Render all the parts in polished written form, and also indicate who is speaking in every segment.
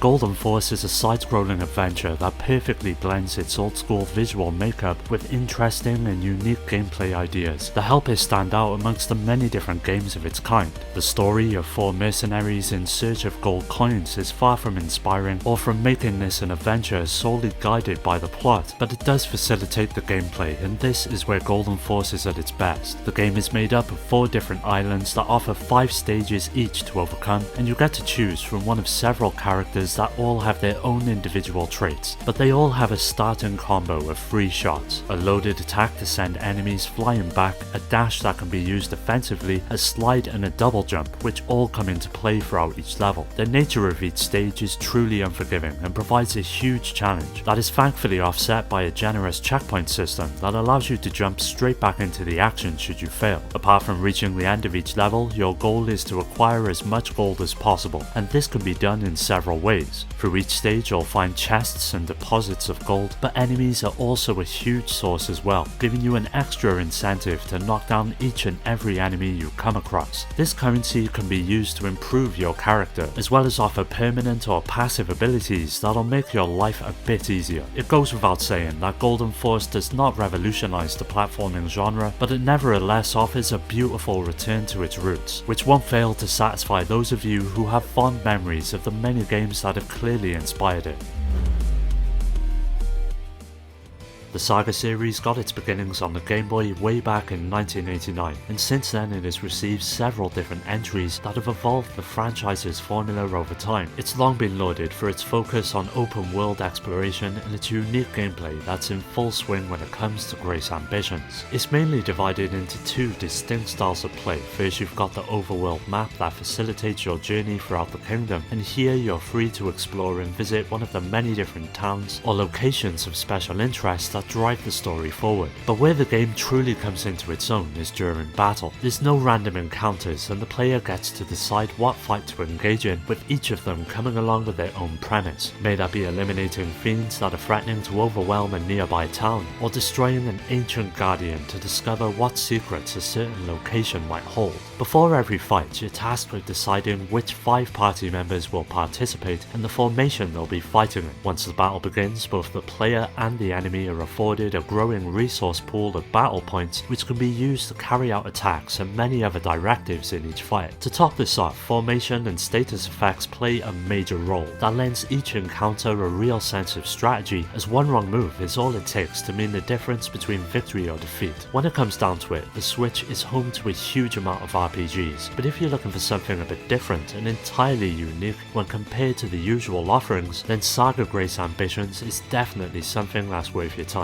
Speaker 1: Golden Force is a side-scrolling adventure that perfectly blends its old-school visual makeup with interesting and unique gameplay ideas that help it stand out amongst the many different games of its kind. The story of 4 mercenaries in search of gold coins is far from inspiring or from making this an adventure solely guided by the plot, but it does facilitate the gameplay, and this is where Golden Force is at its best. The game is made up of 4 different islands that offer 5 stages each to overcome, and you get to choose from one of several characters that all have their own individual traits, but they all have a starting combo of 3 shots, a loaded attack to send enemies flying back, a dash that can be used offensively, a slide and a double jump, which all come into play throughout each level. The nature of each stage is truly unforgiving and provides a huge challenge that is thankfully offset by a generous checkpoint system that allows you to jump straight back into the action should you fail. Apart from reaching the end of each level, your goal is to acquire as much gold as possible, and this can be done in several ways. Through each stage you'll find chests and deposits of gold, but enemies are also a huge source as well, giving you an extra incentive to knock down each and every enemy you come across. This currency can be used to improve your character, as well as offer permanent or passive abilities that'll make your life a bit easier. It goes without saying that Golden Force does not revolutionize the platforming genre, but it nevertheless offers a beautiful return to its roots, which won't fail to satisfy those of you who have fond memories of the many games that have clearly inspired it. The Saga series got its beginnings on the Game Boy way back in 1989, and since then it has received several different entries that have evolved the franchise's formula over time. It's long been lauded for its focus on open world exploration and its unique gameplay that's in full swing when it comes to Grace Ambitions. It's mainly divided into 2 distinct styles of play. First, you've got the overworld map that facilitates your journey throughout the kingdom, and here you're free to explore and visit one of the many different towns or locations of special interest that drive the story forward. But where the game truly comes into its own is during battle. There's no random encounters, and the player gets to decide what fight to engage in, with each of them coming along with their own premise. May that be eliminating fiends that are threatening to overwhelm a nearby town, or destroying an ancient guardian to discover what secrets a certain location might hold. Before every fight, you're tasked with deciding which 5 party members will participate and the formation they'll be fighting in. Once the battle begins, both the player and the enemy are afforded a growing resource pool of battle points, which can be used to carry out attacks and many other directives in each fight. To top this off, formation and status effects play a major role that lends each encounter a real sense of strategy, as one wrong move is all it takes to mean the difference between victory or defeat. When it comes down to it, the Switch is home to a huge amount of RPGs, but if you're looking for something a bit different and entirely unique when compared to the usual offerings, then Saga Grace Ambitions is definitely something that's worth your time.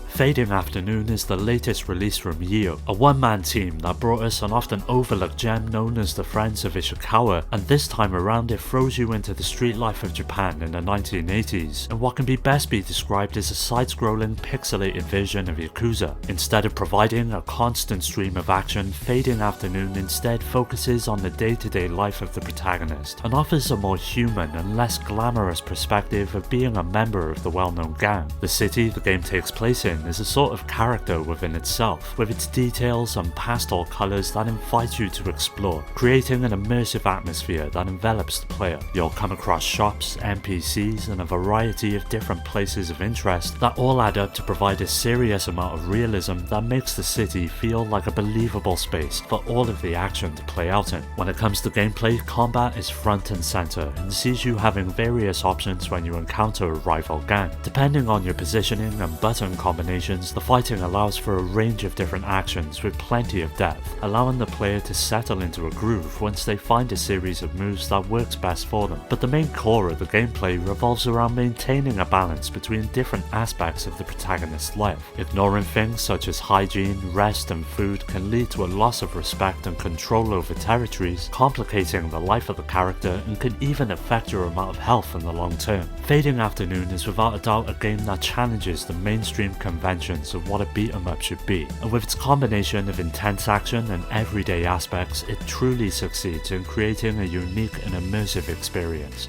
Speaker 1: Fading Afternoon is the latest release from Yiyu, a one-man team that brought us an often overlooked gem known as the Friends of Ishikawa, and this time around it throws you into the street life of Japan in the 1980s, and what can best be described as a side-scrolling pixelated version of Yakuza. Instead of providing a constant stream of action, Fading Afternoon instead focuses on the day-to-day life of the protagonist, and offers a more human and less glamorous perspective of being a member of the well-known gang. The city the game takes place in is a sort of character within itself, with its details and pastel colours that invite you to explore, creating an immersive atmosphere that envelops the player. You'll come across shops, NPCs, and a variety of different places of interest that all add up to provide a serious amount of realism that makes the city feel like a believable space for all of the action to play out in. When it comes to gameplay, combat is front and centre and sees you having various options when you encounter a rival gang. Depending on your positioning and button combinations, the fighting allows for a range of different actions with plenty of depth, allowing the player to settle into a groove once they find a series of moves that works best for them. But the main core of the gameplay revolves around maintaining a balance between different aspects of the protagonist's life. Ignoring things such as hygiene, rest and food can lead to a loss of respect and control over territories, complicating the life of the character and can even affect your amount of health in the long term. Fading Afternoon is without a doubt a game that challenges the mainstream conventions of what a beat-em-up should be, and with its combination of intense action and everyday aspects, it truly succeeds in creating a unique and immersive experience.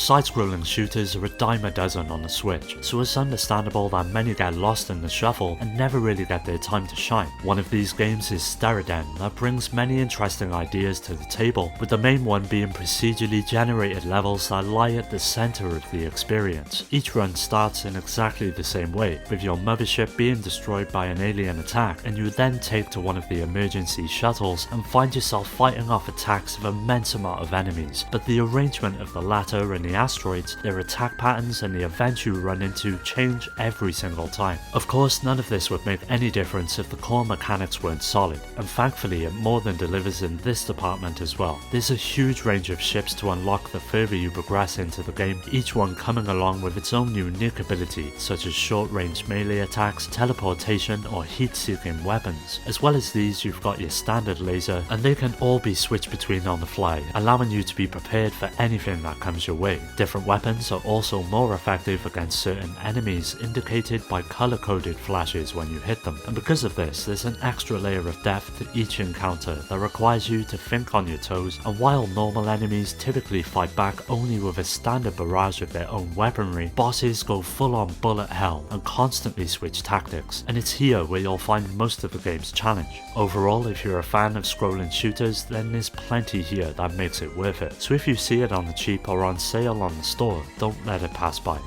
Speaker 1: Side-scrolling shooters are a dime a dozen on the Switch, so it's understandable that many get lost in the shuffle and never really get their time to shine. One of these games is Steriden, that brings many interesting ideas to the table, with the main one being procedurally generated levels that lie at the center of the experience. Each run starts in exactly the same way, with your mothership being destroyed by an alien attack, and you then take to one of the emergency shuttles and find yourself fighting off attacks of immense amount of enemies, but the arrangement of the latter and the asteroids, their attack patterns and the events you run into change every single time. Of course, none of this would make any difference if the core mechanics weren't solid, and thankfully it more than delivers in this department as well. There's a huge range of ships to unlock the further you progress into the game, each one coming along with its own unique ability, such as short-range melee attacks, teleportation or heat-seeking weapons. As well as these, you've got your standard laser, and they can all be switched between on the fly, allowing you to be prepared for anything that comes your way. Different weapons are also more effective against certain enemies, indicated by color-coded flashes when you hit them, and because of this, there's an extra layer of depth to each encounter that requires you to think on your toes, and while normal enemies typically fight back only with a standard barrage of their own weaponry, bosses go full-on bullet hell and constantly switch tactics, and it's here where you'll find most of the game's challenge. Overall, if you're a fan of scrolling shooters, then there's plenty here that makes it worth it, so if you see it on the cheap or on sale on the store, don't let it pass by.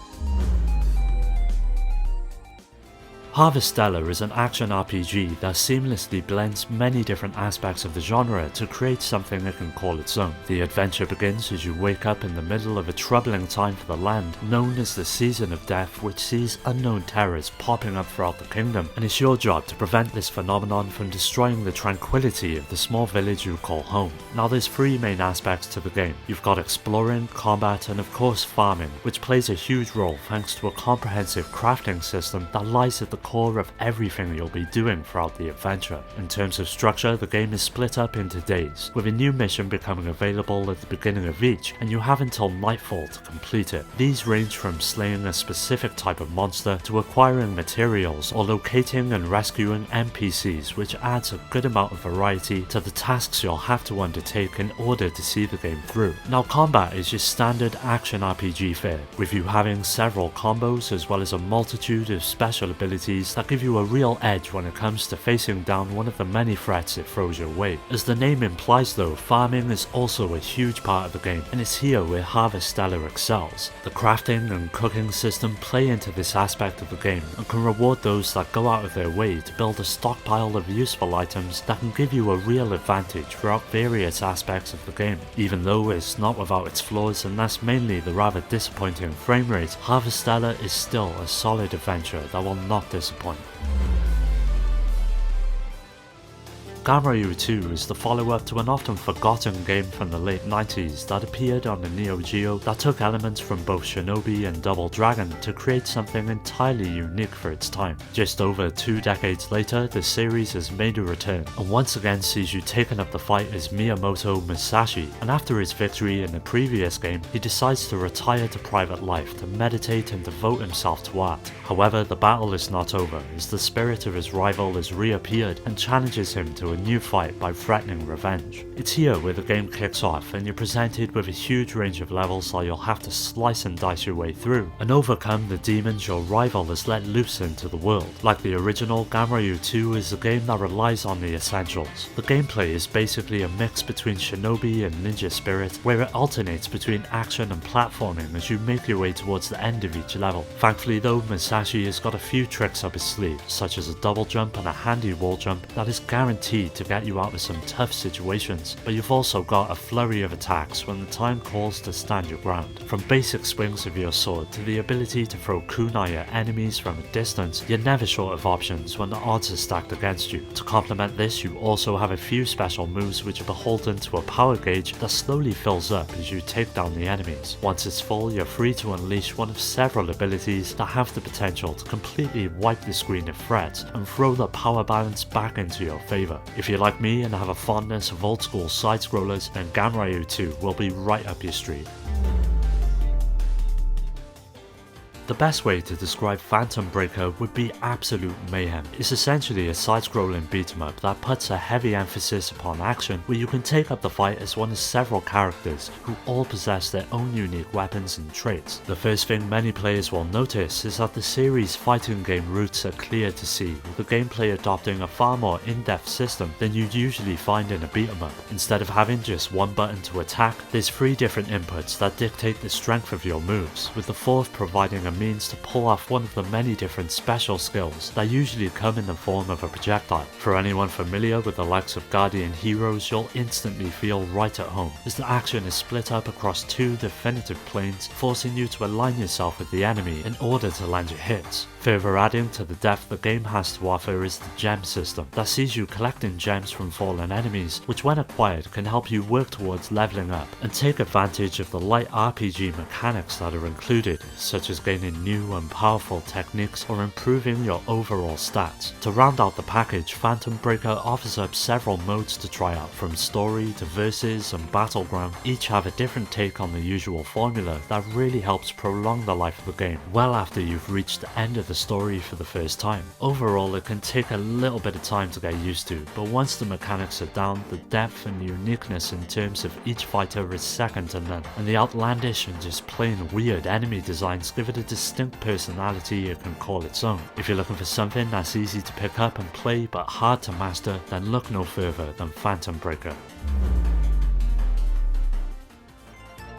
Speaker 1: Harvestella is an action RPG that seamlessly blends many different aspects of the genre to create something it can call its own. The adventure begins as you wake up in the middle of a troubling time for the land, known as the Season of Death, which sees unknown terrors popping up throughout the kingdom, and it's your job to prevent this phenomenon from destroying the tranquility of the small village you call home. Now there's three main aspects to the game. You've got exploring, combat, and of course farming, which plays a huge role thanks to a comprehensive crafting system that lies at the core of everything you'll be doing throughout the adventure. In terms of structure, the game is split up into days, with a new mission becoming available at the beginning of each, and you have until nightfall to complete it. These range from slaying a specific type of monster to acquiring materials or locating and rescuing NPCs, which adds a good amount of variety to the tasks you'll have to undertake in order to see the game through. Now combat is your standard action RPG fare, with you having several combos as well as a multitude of special abilities that give you a real edge when it comes to facing down one of the many threats it throws your way. As the name implies though, farming is also a huge part of the game, and it's here where Harvestella excels. The crafting and cooking system play into this aspect of the game and can reward those that go out of their way to build a stockpile of useful items that can give you a real advantage throughout various aspects of the game. Even though it's not without its flaws, and that's mainly the rather disappointing frame rate, Harvestella is still a solid adventure that will not disappoint. Ganryu 2 is the follow-up to an often forgotten game from the late 90s that appeared on the Neo Geo that took elements from both Shinobi and Double Dragon to create something entirely unique for its time. Just over 2 decades later, the series has made a return, and once again sees you taking up the fight as Miyamoto Musashi, and after his victory in the previous game, he decides to retire to private life to meditate and devote himself to art. However, the battle is not over, as the spirit of his rival has reappeared and challenges him to a new fight by threatening revenge. It's here where the game kicks off, and you're presented with a huge range of levels that you'll have to slice and dice your way through, and overcome the demons your rival has let loose into the world. Like the original, Ganryu 2 is a game that relies on the essentials. The gameplay is basically a mix between Shinobi and Ninja Spirit, where it alternates between action and platforming as you make your way towards the end of each level. Thankfully though, Musashi has got a few tricks up his sleeve, such as a double jump and a handy wall jump that is guaranteed to get you out of some tough situations, but you've also got a flurry of attacks when the time calls to stand your ground. From basic swings of your sword to the ability to throw kunai at enemies from a distance, you're never short of options when the odds are stacked against you. To complement this, you also have a few special moves which are beholden to a power gauge that slowly fills up as you take down the enemies. Once it's full, you're free to unleash one of several abilities that have the potential to completely wipe the screen of threats and throw the power balance back into your favour. If you're like me and have a fondness of old school side-scrollers, then Ganryu 2 will be right up your street. The best way to describe Phantom Breaker would be absolute mayhem. It's essentially a side-scrolling beat-em-up that puts a heavy emphasis upon action, where you can take up the fight as one of several characters who all possess their own unique weapons and traits. The first thing many players will notice is that the series' fighting game roots are clear to see, with the gameplay adopting a far more in-depth system than you usually find in a beat-em-up. Instead of having just one button to attack, there's 3 different inputs that dictate the strength of your moves, with the 4th providing a means to pull off one of the many different special skills that usually come in the form of a projectile. For anyone familiar with the likes of Guardian Heroes, you'll instantly feel right at home, as the action is split up across 2 definitive planes, forcing you to align yourself with the enemy in order to land your hits. Further adding to the depth the game has to offer is the gem system, that sees you collecting gems from fallen enemies, which when acquired can help you work towards leveling up and take advantage of the light RPG mechanics that are included, such as gaining new and powerful techniques or improving your overall stats. To round out the package, Phantom Breaker offers up several modes to try out, from story to versus and battleground. Each have a different take on the usual formula that really helps prolong the life of the game well after you've reached the end of the story for the first time. Overall, it can take a little bit of time to get used to, but once the mechanics are down, the depth and uniqueness in terms of each fighter is second to none, and the outlandish and just plain weird enemy designs give it a distinct personality it can call its own. If you're looking for something that's easy to pick up and play but hard to master, then look no further than Phantom Breaker.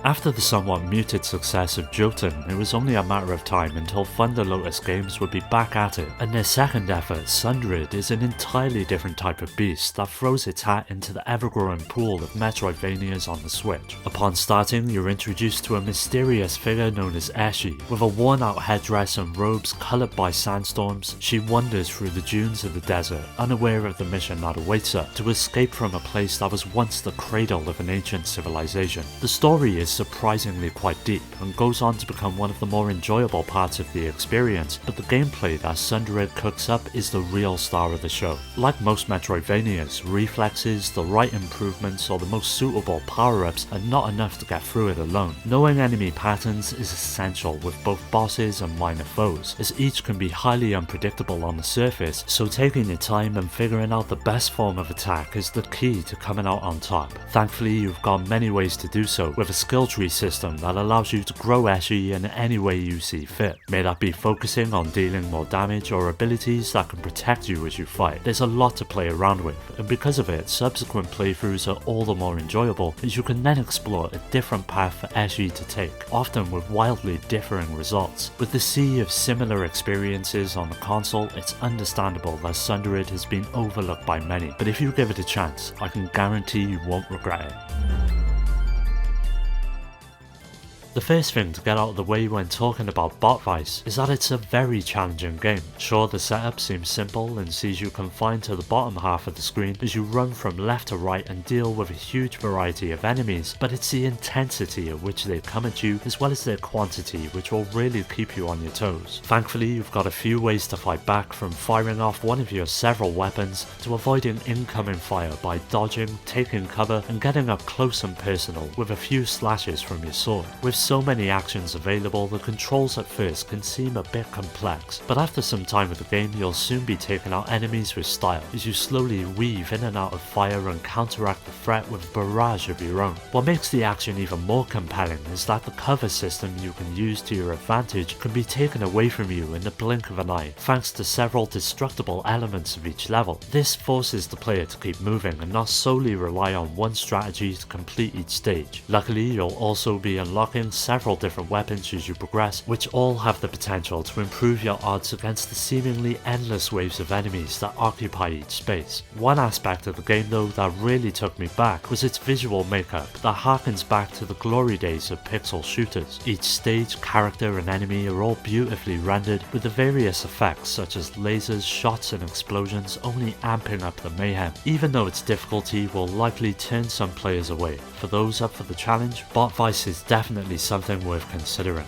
Speaker 1: After the somewhat muted success of Jotun, it was only a matter of time until Thunder Lotus Games would be back at it, and their second effort, Sundred, is an entirely different type of beast that throws its hat into the ever-growing pool of Metroidvanias on the Switch. Upon starting, you're introduced to a mysterious figure known as Eshi. With a worn-out headdress and robes coloured by sandstorms, she wanders through the dunes of the desert, unaware of the mission that awaits her, to escape from a place that was once the cradle of an ancient civilization. The story is surprisingly quite deep, and goes on to become one of the more enjoyable parts of the experience, but the gameplay that Sundred cooks up is the real star of the show. Like most Metroidvanias, reflexes, the right improvements, or the most suitable power-ups are not enough to get through it alone. Knowing enemy patterns is essential with both bosses and minor foes, as each can be highly unpredictable on the surface, so taking your time and figuring out the best form of attack is the key to coming out on top. Thankfully, you've got many ways to do so, with a skill tree system that allows you to grow Eshi in any way you see fit. May that be focusing on dealing more damage or abilities that can protect you as you fight. There's a lot to play around with, and because of it, subsequent playthroughs are all the more enjoyable, as you can then explore a different path for Eshi to take, often with wildly differing results. With the sea of similar experiences on the console, it's understandable that Sundred has been overlooked by many, but if you give it a chance, I can guarantee you won't regret it. The first thing to get out of the way when talking about Bot Vice is that it's a very challenging game. Sure, the setup seems simple and sees you confined to the bottom half of the screen as you run from left to right and deal with a huge variety of enemies, but it's the intensity at which they come at you as well as their quantity which will really keep you on your toes. Thankfully, you've got a few ways to fight back, from firing off one of your several weapons to avoiding incoming fire by dodging, taking cover, and getting up close and personal with a few slashes from your sword. With so many actions available, the controls at first can seem a bit complex, but after some time with the game, you'll soon be taking out enemies with style, as you slowly weave in and out of fire and counteract the threat with a barrage of your own. What makes the action even more compelling is that the cover system you can use to your advantage can be taken away from you in the blink of an eye, thanks to several destructible elements of each level. This forces the player to keep moving and not solely rely on one strategy to complete each stage. Luckily, you'll also be unlocking several different weapons as you progress, which all have the potential to improve your odds against the seemingly endless waves of enemies that occupy each space. One aspect of the game though that really took me back was its visual makeup that harkens back to the glory days of pixel shooters. Each stage, character and enemy are all beautifully rendered, with the various effects such as lasers, shots and explosions only amping up the mayhem, even though its difficulty will likely turn some players away. For those up for the challenge, Bot Vice is definitely something worth considering.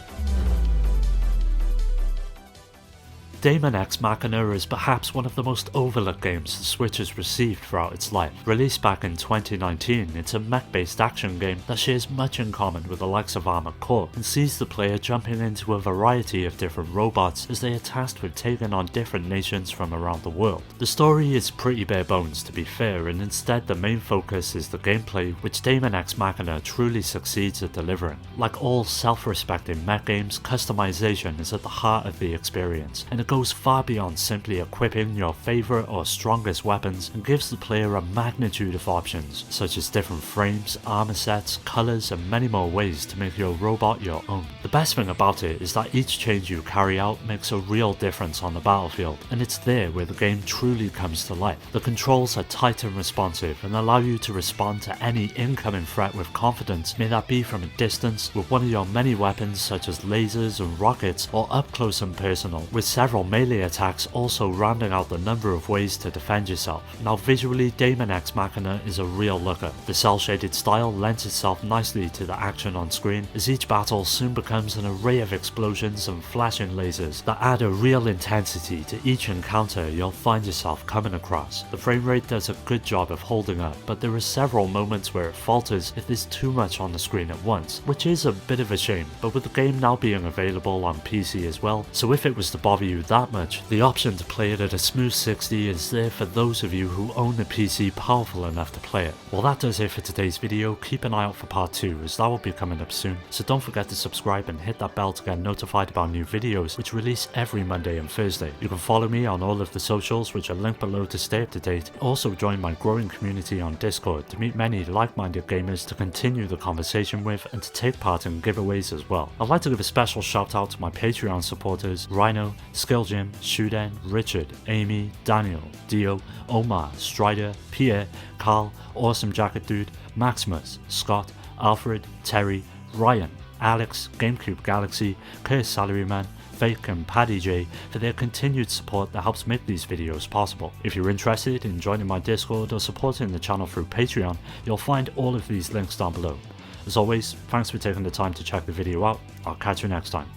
Speaker 1: Daemon X Machina is perhaps one of the most overlooked games the Switch has received throughout its life. Released back in 2019, it's a mech-based action game that shares much in common with the likes of Armored Core, and sees the player jumping into a variety of different robots as they are tasked with taking on different nations from around the world. The story is pretty bare bones, to be fair, and instead the main focus is the gameplay, which Daemon X Machina truly succeeds at delivering. Like all self-respecting mech games, customization is at the heart of the experience, and it goes far beyond simply equipping your favourite or strongest weapons, and gives the player a magnitude of options, such as different frames, armor sets, colours, and many more ways to make your robot your own. The best thing about it is that each change you carry out makes a real difference on the battlefield, and it's there where the game truly comes to life. The controls are tight and responsive and allow you to respond to any incoming threat with confidence, may that be from a distance, with one of your many weapons such as lasers and rockets, or up close and personal, with several melee attacks also rounding out the number of ways to defend yourself. Now visually, Daemon X Machina is a real looker. The cel-shaded style lends itself nicely to the action on screen, as each battle soon becomes an array of explosions and flashing lasers that add a real intensity to each encounter you'll find yourself coming across. The frame rate does a good job of holding up, but there are several moments where it falters if there's too much on the screen at once, which is a bit of a shame, but with the game now being available on PC as well, so if it was to bother you that much, the option to play it at a smooth 60 is there for those of you who own a PC powerful enough to play it. Well, that does it for today's video. Keep an eye out for part 2, as that will be coming up soon, so don't forget to subscribe and hit that bell to get notified about new videos, which release every Monday and Thursday. You can follow me on all of the socials, which are linked below to stay up to date. Also join my growing community on Discord to meet many like-minded gamers to continue the conversation with, and to take part in giveaways as well. I'd like to give a special shout out to my Patreon supporters: Rhino, Skilljim, Shuden, Richard, Amy, Daniel, Dio, Omar, Strider, Pierre, Carl, Awesome Jacket Dude, Maximus, Scott, Alfred, Terry, Ryan, Alex, GameCube Galaxy, Curse Salaryman, Fake, and Paddy J for their continued support that helps make these videos possible. If you're interested in joining my Discord or supporting the channel through Patreon, you'll find all of these links down below. As always, thanks for taking the time to check the video out. I'll catch you next time.